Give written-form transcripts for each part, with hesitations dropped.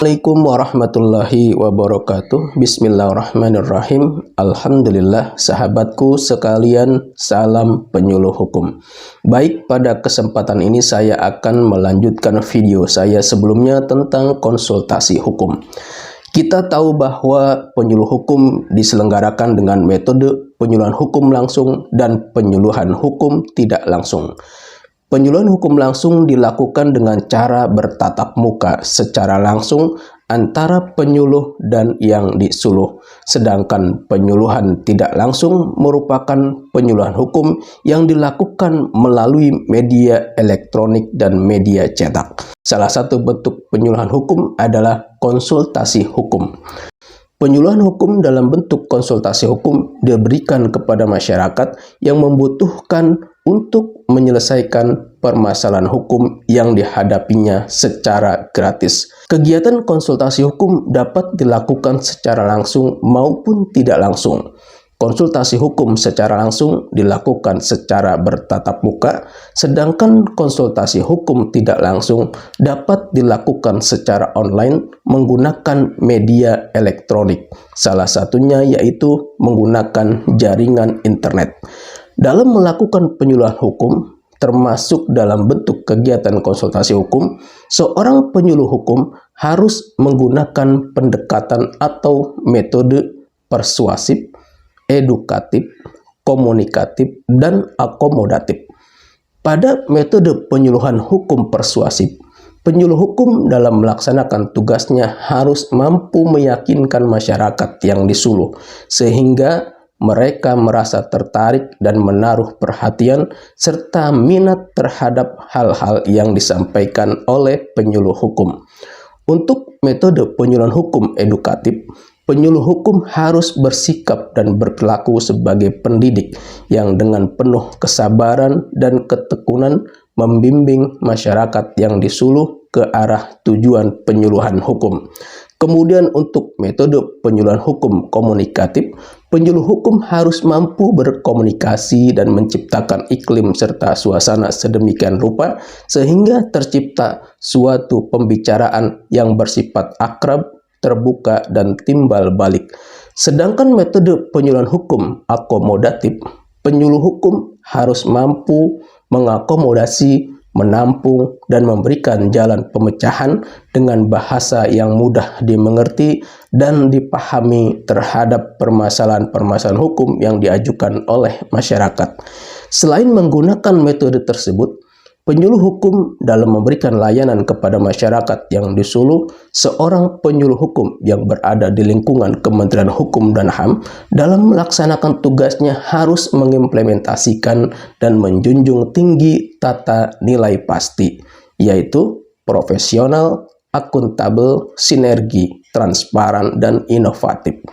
Assalamualaikum warahmatullahi wabarakatuh. Bismillahirrahmanirrahim. Alhamdulillah, sahabatku sekalian, salam penyuluh hukum. Baik, pada kesempatan ini saya akan melanjutkan video saya sebelumnya tentang konsultasi hukum. Kita tahu bahwa penyuluh hukum diselenggarakan dengan metode penyuluhan hukum langsung dan penyuluhan hukum tidak langsung. Penyuluhan hukum langsung dilakukan dengan cara bertatap muka secara langsung antara penyuluh dan yang disuluh. Sedangkan penyuluhan tidak langsung merupakan penyuluhan hukum yang dilakukan melalui media elektronik dan media cetak. Salah satu bentuk penyuluhan hukum adalah konsultasi hukum. Penyuluhan hukum dalam bentuk konsultasi hukum diberikan kepada masyarakat yang membutuhkan untuk menyelesaikan permasalahan hukum yang dihadapinya secara gratis. Kegiatan konsultasi hukum dapat dilakukan secara langsung maupun tidak langsung. Konsultasi hukum secara langsung dilakukan secara bertatap muka, sedangkan konsultasi hukum tidak langsung dapat dilakukan secara online menggunakan media elektronik. Salah satunya yaitu menggunakan jaringan internet. Dalam melakukan penyuluhan hukum, termasuk dalam bentuk kegiatan konsultasi hukum, seorang penyuluh hukum harus menggunakan pendekatan atau metode persuasif, edukatif, komunikatif, dan akomodatif. Pada metode penyuluhan hukum persuasif, penyuluh hukum dalam melaksanakan tugasnya harus mampu meyakinkan masyarakat yang disuluh, sehingga mereka merasa tertarik dan menaruh perhatian serta minat terhadap hal-hal yang disampaikan oleh penyuluh hukum. Untuk metode penyuluhan hukum edukatif, penyuluh hukum harus bersikap dan berperilaku sebagai pendidik yang dengan penuh kesabaran dan ketekunan membimbing masyarakat yang disuluh ke arah tujuan penyuluhan hukum. Kemudian untuk metode penyuluhan hukum komunikatif, penyuluh hukum harus mampu berkomunikasi dan menciptakan iklim serta suasana sedemikian rupa sehingga tercipta suatu pembicaraan yang bersifat akrab, terbuka, dan timbal balik. Sedangkan metode penyuluhan hukum akomodatif, penyuluh hukum harus mampu mengakomodasi, menampung, dan memberikan jalan pemecahan dengan bahasa yang mudah dimengerti dan dipahami terhadap permasalahan-permasalahan hukum yang diajukan oleh masyarakat. Selain menggunakan metode tersebut, penyuluh hukum dalam memberikan layanan kepada masyarakat yang disuluh, seorang penyuluh hukum yang berada di lingkungan Kementerian Hukum dan HAM dalam melaksanakan tugasnya harus mengimplementasikan dan menjunjung tinggi tata nilai pasti, yaitu profesional, akuntabel, sinergi, transparan, dan inovatif.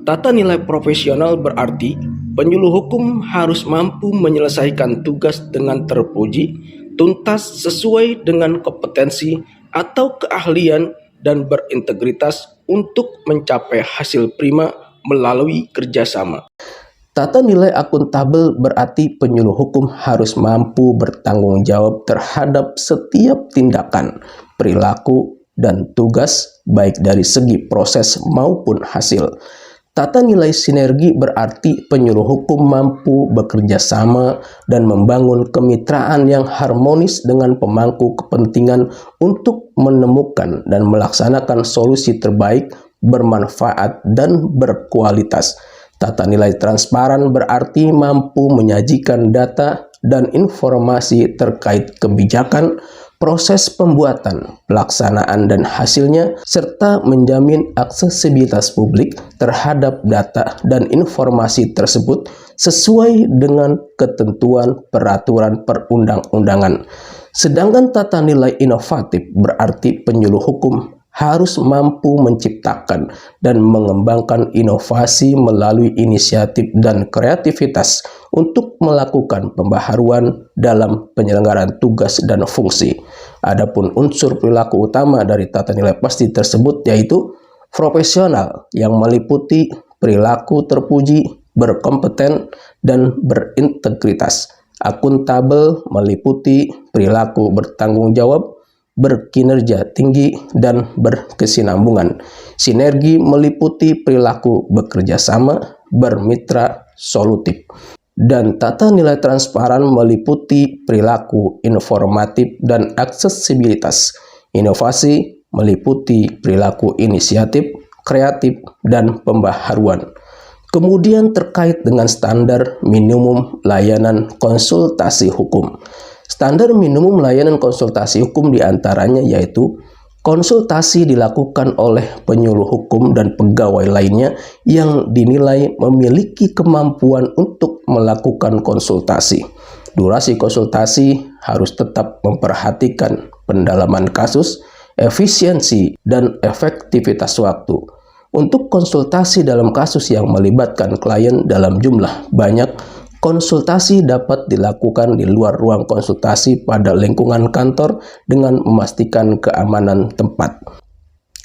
Tata nilai profesional berarti penyuluh hukum harus mampu menyelesaikan tugas dengan terpuji, tuntas, sesuai dengan kompetensi atau keahlian, dan berintegritas untuk mencapai hasil prima melalui kerjasama. Tata nilai akuntabel berarti penyuluh hukum harus mampu bertanggung jawab terhadap setiap tindakan, perilaku, dan tugas baik dari segi proses maupun hasil. Tata nilai sinergi berarti penyuluh hukum mampu bekerja sama dan membangun kemitraan yang harmonis dengan pemangku kepentingan untuk menemukan dan melaksanakan solusi terbaik, bermanfaat, dan berkualitas. Tata nilai transparan berarti mampu menyajikan data dan informasi terkait kebijakan, proses pembuatan, pelaksanaan, dan hasilnya, serta menjamin aksesibilitas publik terhadap data dan informasi tersebut sesuai dengan ketentuan peraturan perundang-undangan. Sedangkan tata nilai inovatif berarti penyuluh hukum harus mampu menciptakan dan mengembangkan inovasi melalui inisiatif dan kreativitas untuk melakukan pembaharuan dalam penyelenggaraan tugas dan fungsi. Adapun unsur perilaku utama dari tata nilai pasti tersebut yaitu profesional yang meliputi perilaku terpuji, berkompeten, dan berintegritas. Akuntabel meliputi perilaku bertanggung jawab, berkinerja tinggi, dan berkesinambungan. Sinergi meliputi perilaku bekerja sama, bermitra, solutif. Dan tata nilai transparan meliputi perilaku informatif dan aksesibilitas. Inovasi meliputi perilaku inisiatif, kreatif, dan pembaharuan. Kemudian terkait dengan standar minimum layanan konsultasi hukum. Standar minimum layanan konsultasi hukum diantaranya yaitu konsultasi dilakukan oleh penyuluh hukum dan pegawai lainnya yang dinilai memiliki kemampuan untuk melakukan konsultasi. Durasi konsultasi harus tetap memperhatikan pendalaman kasus, efisiensi, dan efektivitas waktu. Untuk konsultasi dalam kasus yang melibatkan klien dalam jumlah banyak, konsultasi dapat dilakukan di luar ruang konsultasi pada lingkungan kantor dengan memastikan keamanan tempat.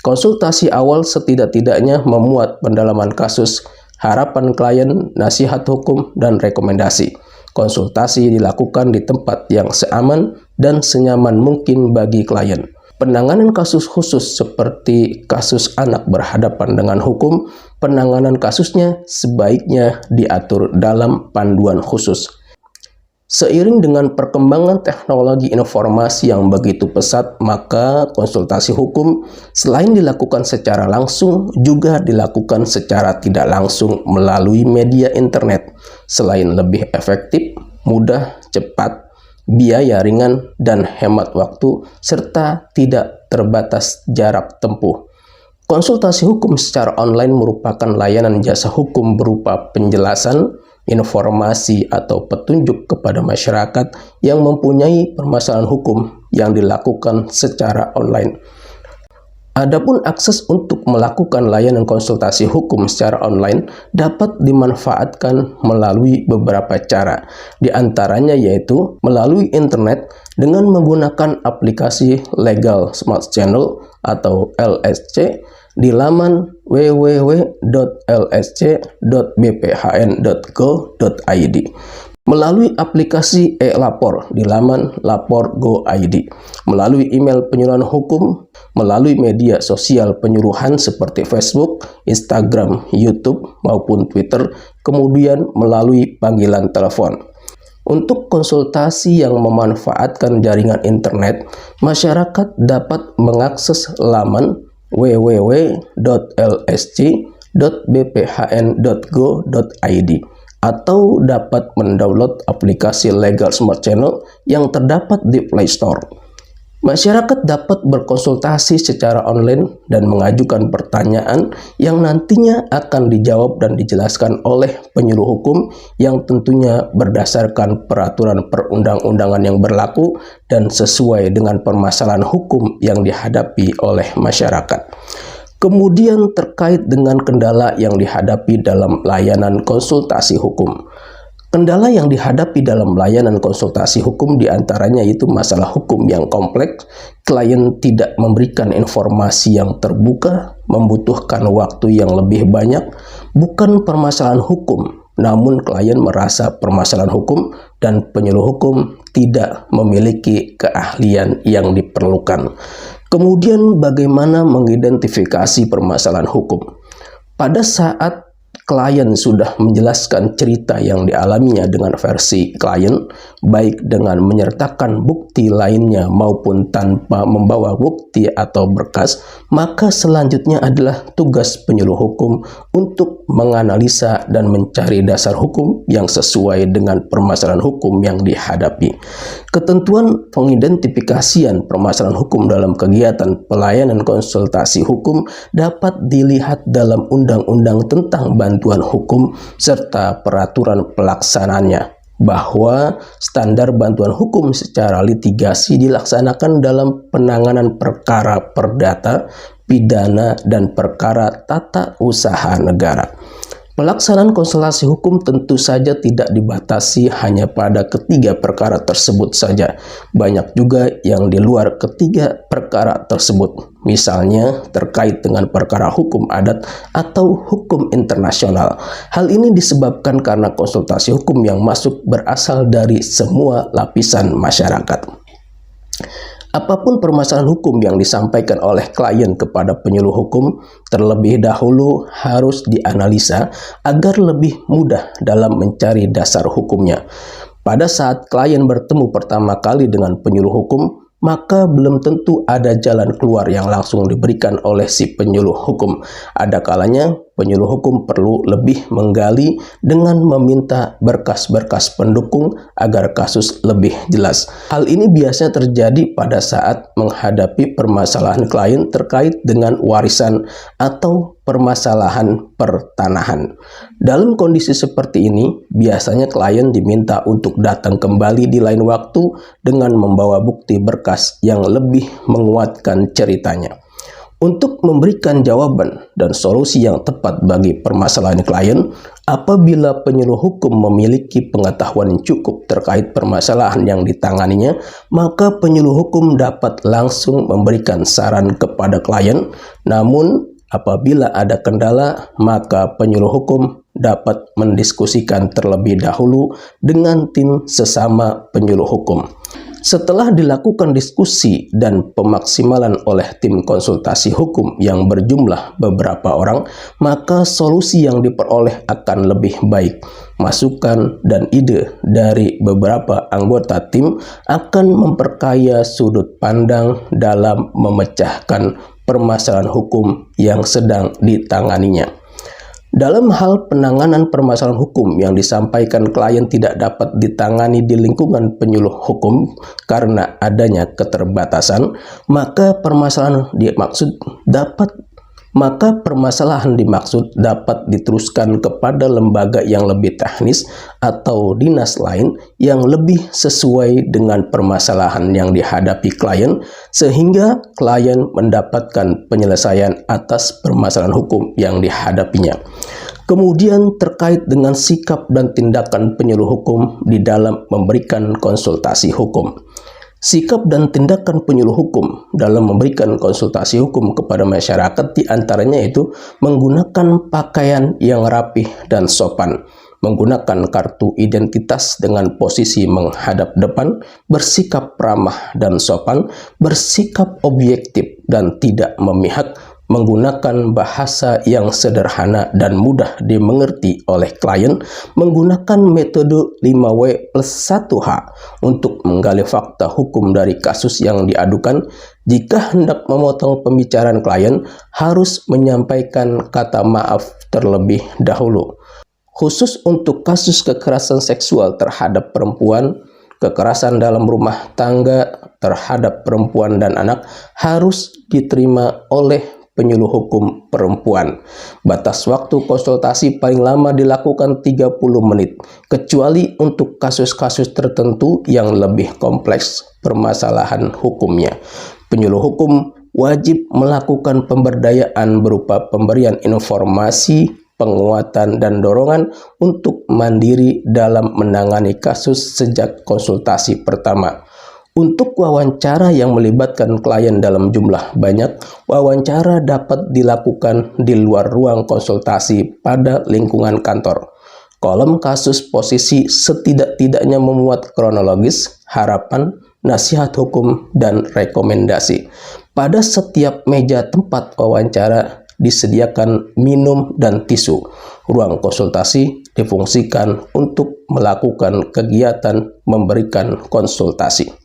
Konsultasi awal setidak-tidaknya memuat pendalaman kasus, harapan klien, nasihat hukum, dan rekomendasi. Konsultasi dilakukan di tempat yang seaman dan senyaman mungkin bagi klien. Penanganan kasus khusus seperti kasus anak berhadapan dengan hukum, penanganan kasusnya sebaiknya diatur dalam panduan khusus. Seiring dengan perkembangan teknologi informasi yang begitu pesat, maka konsultasi hukum selain dilakukan secara langsung, juga dilakukan secara tidak langsung melalui media internet. Selain lebih efektif, mudah, cepat, biaya ringan, dan hemat waktu, serta tidak terbatas jarak tempuh. Konsultasi hukum secara online merupakan layanan jasa hukum berupa penjelasan, informasi, atau petunjuk kepada masyarakat yang mempunyai permasalahan hukum yang dilakukan secara online. Adapun akses untuk melakukan layanan konsultasi hukum secara online dapat dimanfaatkan melalui beberapa cara. Di antaranya yaitu melalui internet dengan menggunakan aplikasi Legal Smart Channel atau LSC di laman www.lsc.bphn.go.id, melalui aplikasi e-lapor di laman lapor.go.id, melalui email penyuluhan hukum, melalui media sosial penyuluhan seperti Facebook, Instagram, YouTube, maupun Twitter, kemudian melalui panggilan telepon. Untuk konsultasi yang memanfaatkan jaringan internet, masyarakat dapat mengakses laman www.lsc.bphn.go.id atau dapat mendownload aplikasi Legal Smart Channel yang terdapat di Play Store. Masyarakat dapat berkonsultasi secara online dan mengajukan pertanyaan yang nantinya akan dijawab dan dijelaskan oleh penyuluh hukum yang tentunya berdasarkan peraturan perundang-undangan yang berlaku dan sesuai dengan permasalahan hukum yang dihadapi oleh masyarakat. Kemudian terkait dengan kendala yang dihadapi dalam layanan konsultasi hukum. Kendala yang dihadapi dalam layanan konsultasi hukum diantaranya yaitu masalah hukum yang kompleks, klien tidak memberikan informasi yang terbuka, membutuhkan waktu yang lebih banyak, bukan permasalahan hukum, namun klien merasa permasalahan hukum dan penyuluh hukum tidak memiliki keahlian yang diperlukan. Kemudian bagaimana mengidentifikasi permasalahan hukum? Pada saat klien sudah menjelaskan cerita yang dialaminya dengan versi klien, baik dengan menyertakan bukti lainnya maupun tanpa membawa bukti atau berkas, maka selanjutnya adalah tugas penyuluh hukum untuk menganalisa dan mencari dasar hukum yang sesuai dengan permasalahan hukum yang dihadapi. Ketentuan pengidentifikasian permasalahan hukum dalam kegiatan pelayanan konsultasi hukum dapat dilihat dalam Undang-Undang tentang Bantuan Hukum serta peraturan pelaksanaannya, bahwa standar bantuan hukum secara litigasi dilaksanakan dalam penanganan perkara perdata, pidana, dan perkara tata usaha negara. Pelaksanaan konsultasi hukum tentu saja tidak dibatasi hanya pada ketiga perkara tersebut saja. Banyak juga yang di luar ketiga perkara tersebut. Misalnya terkait dengan perkara hukum adat atau hukum internasional. Hal ini disebabkan karena konsultasi hukum yang masuk berasal dari semua lapisan masyarakat. Apapun permasalahan hukum yang disampaikan oleh klien kepada penyuluh hukum, terlebih dahulu harus dianalisa agar lebih mudah dalam mencari dasar hukumnya. Pada saat klien bertemu pertama kali dengan penyuluh hukum, maka belum tentu ada jalan keluar yang langsung diberikan oleh si penyuluh hukum. Ada kalanya penyuluh hukum perlu lebih menggali dengan meminta berkas-berkas pendukung agar kasus lebih jelas. Hal ini biasanya terjadi pada saat menghadapi permasalahan klien terkait dengan warisan atau permasalahan pertanahan. Dalam kondisi seperti ini, biasanya klien diminta untuk datang kembali di lain waktu dengan membawa bukti berkas yang lebih menguatkan ceritanya. Untuk memberikan jawaban dan solusi yang tepat bagi permasalahan klien, apabila penyuluh hukum memiliki pengetahuan cukup terkait permasalahan yang ditanganinya, maka penyuluh hukum dapat langsung memberikan saran kepada klien. Namun, apabila ada kendala, maka penyuluh hukum dapat mendiskusikan terlebih dahulu dengan tim sesama penyuluh hukum. Setelah dilakukan diskusi dan pemaksimalan oleh tim konsultasi hukum yang berjumlah beberapa orang, maka solusi yang diperoleh akan lebih baik. Masukan dan ide dari beberapa anggota tim akan memperkaya sudut pandang dalam memecahkan permasalahan hukum yang sedang ditanganinya. Dalam hal penanganan permasalahan hukum yang disampaikan klien tidak dapat ditangani di lingkungan penyuluh hukum karena adanya keterbatasan, maka permasalahan dimaksud dapat diteruskan kepada lembaga yang lebih teknis atau dinas lain yang lebih sesuai dengan permasalahan yang dihadapi klien, sehingga klien mendapatkan penyelesaian atas permasalahan hukum yang dihadapinya. Kemudian terkait dengan sikap dan tindakan penyuluh hukum di dalam memberikan konsultasi hukum. Sikap dan tindakan penyuluh hukum dalam memberikan konsultasi hukum kepada masyarakat diantaranya itu menggunakan pakaian yang rapih dan sopan, menggunakan kartu identitas dengan posisi menghadap depan, bersikap ramah dan sopan, bersikap objektif dan tidak memihak, menggunakan bahasa yang sederhana dan mudah dimengerti oleh klien, menggunakan metode 5W+1H untuk menggali fakta hukum dari kasus yang diadukan. Jika hendak memotong pembicaraan klien, harus menyampaikan kata maaf terlebih dahulu. Khusus untuk kasus kekerasan seksual terhadap perempuan, kekerasan dalam rumah tangga terhadap perempuan dan anak harus diterima oleh penyuluh hukum perempuan. Batas waktu konsultasi paling lama dilakukan 30 menit, kecuali untuk kasus-kasus tertentu yang lebih kompleks permasalahan hukumnya. Penyuluh hukum wajib melakukan pemberdayaan berupa pemberian informasi, penguatan, dan dorongan untuk mandiri dalam menangani kasus sejak konsultasi pertama. Untuk wawancara yang melibatkan klien dalam jumlah banyak, wawancara dapat dilakukan di luar ruang konsultasi pada lingkungan kantor. Kolom kasus posisi setidak-tidaknya memuat kronologis, harapan, nasihat hukum, dan rekomendasi. Pada setiap meja tempat wawancara disediakan minum dan tisu. Ruang konsultasi difungsikan untuk melakukan kegiatan memberikan konsultasi.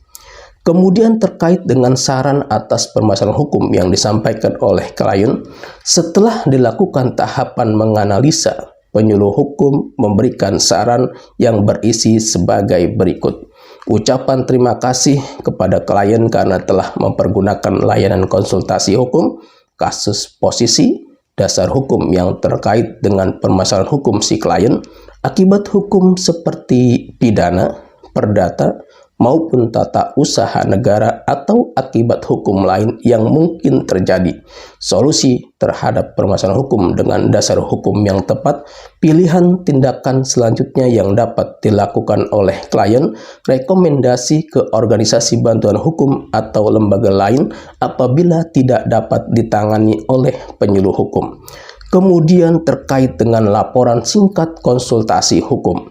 Kemudian terkait dengan saran atas permasalahan hukum yang disampaikan oleh klien, setelah dilakukan tahapan menganalisa, penyuluh hukum memberikan saran yang berisi sebagai berikut. Ucapan terima kasih kepada klien karena telah mempergunakan layanan konsultasi hukum, kasus posisi, dasar hukum yang terkait dengan permasalahan hukum si klien, akibat hukum seperti pidana, perdata, maupun tata usaha negara atau akibat hukum lain yang mungkin terjadi, solusi terhadap permasalahan hukum dengan dasar hukum yang tepat, pilihan tindakan selanjutnya yang dapat dilakukan oleh klien, rekomendasi ke organisasi bantuan hukum atau lembaga lain apabila tidak dapat ditangani oleh penyuluh hukum. Kemudian terkait dengan laporan singkat konsultasi hukum.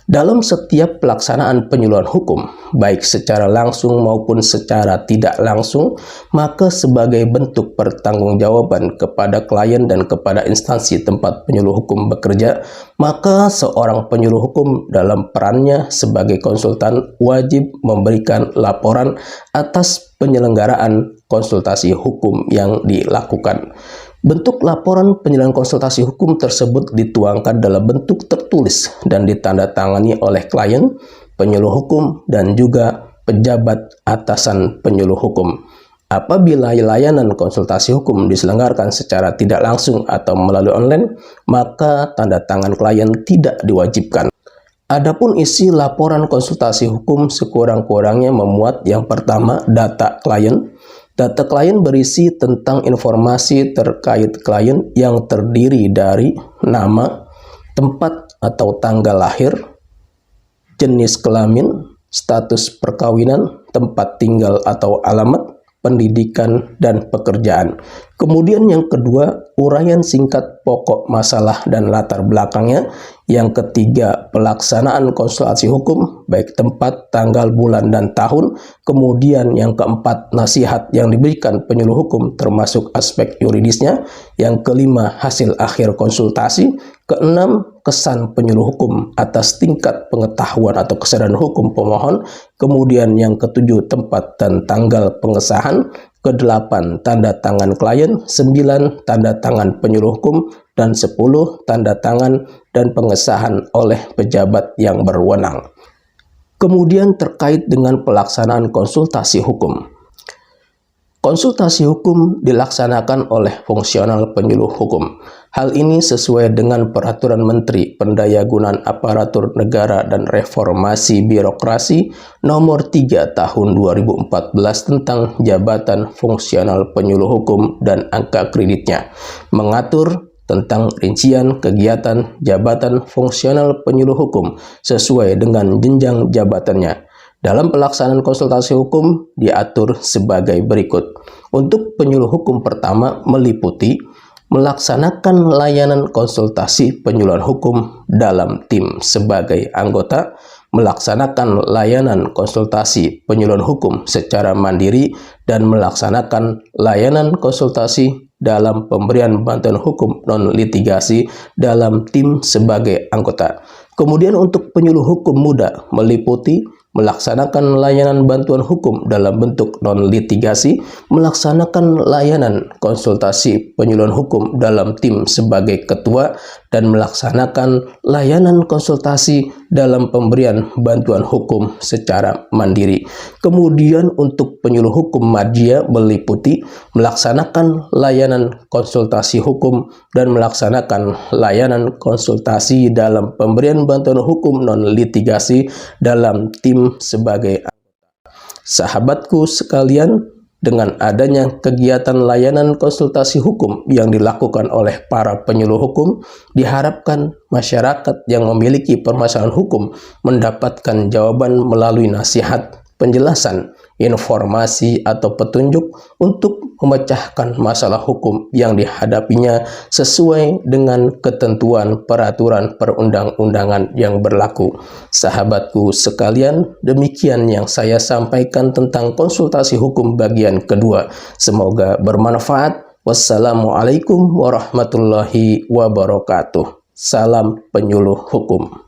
Dalam setiap pelaksanaan penyuluhan hukum, baik secara langsung maupun secara tidak langsung, maka sebagai bentuk pertanggungjawaban kepada klien dan kepada instansi tempat penyuluh hukum bekerja, maka seorang penyuluh hukum dalam perannya sebagai konsultan wajib memberikan laporan atas penyelenggaraan konsultasi hukum yang dilakukan. Bentuk laporan penyelenggaraan konsultasi hukum tersebut dituangkan dalam bentuk tertulis dan ditandatangani oleh klien, penyuluh hukum, dan juga pejabat atasan penyuluh hukum. Apabila layanan konsultasi hukum diselenggarakan secara tidak langsung atau melalui online, maka tanda tangan klien tidak diwajibkan. Adapun isi laporan konsultasi hukum sekurang-kurangnya memuat yang pertama, data klien. Data klien berisi tentang informasi terkait klien yang terdiri dari nama, tempat atau tanggal lahir, jenis kelamin, status perkawinan, tempat tinggal atau alamat, pendidikan, dan pekerjaan. Kemudian yang kedua, uraian singkat pokok masalah dan latar belakangnya. Yang ketiga, pelaksanaan konsultasi hukum, baik tempat, tanggal, bulan, dan tahun. Kemudian yang keempat, nasihat yang diberikan penyuluh hukum termasuk aspek yuridisnya. Yang kelima, hasil akhir konsultasi. Keenam, kesan penyuluh hukum atas tingkat pengetahuan atau kesadaran hukum pemohon. Kemudian yang ketujuh, tempat dan tanggal pengesahan. Kedelapan, tanda tangan klien. 9, tanda tangan penyuluh hukum. Dan 10, tanda tangan dan pengesahan oleh pejabat yang berwenang. Kemudian terkait dengan pelaksanaan konsultasi hukum. Konsultasi hukum dilaksanakan oleh fungsional penyuluh hukum. Hal ini sesuai dengan Peraturan Menteri Pendayagunaan Aparatur Negara dan Reformasi Birokrasi Nomor 3 Tahun 2014 tentang Jabatan Fungsional Penyuluh Hukum dan angka kreditnya, mengatur tentang rincian kegiatan jabatan fungsional penyuluh hukum sesuai dengan jenjang jabatannya. Dalam pelaksanaan konsultasi hukum diatur sebagai berikut. Untuk penyuluh hukum pertama meliputi melaksanakan layanan konsultasi penyuluhan hukum dalam tim sebagai anggota, melaksanakan layanan konsultasi penyuluhan hukum secara mandiri, dan melaksanakan layanan konsultasi dalam pemberian bantuan hukum non-litigasi dalam tim sebagai anggota. Kemudian untuk penyuluh hukum muda meliputi melaksanakan layanan bantuan hukum dalam bentuk non-litigasi, melaksanakan layanan konsultasi penyuluhan hukum dalam tim sebagai ketua, dan melaksanakan layanan konsultasi dalam pemberian bantuan hukum secara mandiri. Kemudian untuk penyuluh hukum madya meliputi melaksanakan layanan konsultasi hukum dan melaksanakan layanan konsultasi dalam pemberian bantuan hukum non-litigasi dalam tim sebagai anggota. Sahabatku sekalian, dengan adanya kegiatan layanan konsultasi hukum yang dilakukan oleh para penyuluh hukum, diharapkan masyarakat yang memiliki permasalahan hukum mendapatkan jawaban melalui nasihat, penjelasan, informasi, atau petunjuk untuk memecahkan masalah hukum yang dihadapinya sesuai dengan ketentuan peraturan perundang-undangan yang berlaku. Sahabatku sekalian, demikian yang saya sampaikan tentang konsultasi hukum bagian kedua. Semoga bermanfaat. Wassalamualaikum warahmatullahi wabarakatuh. Salam penyuluh hukum.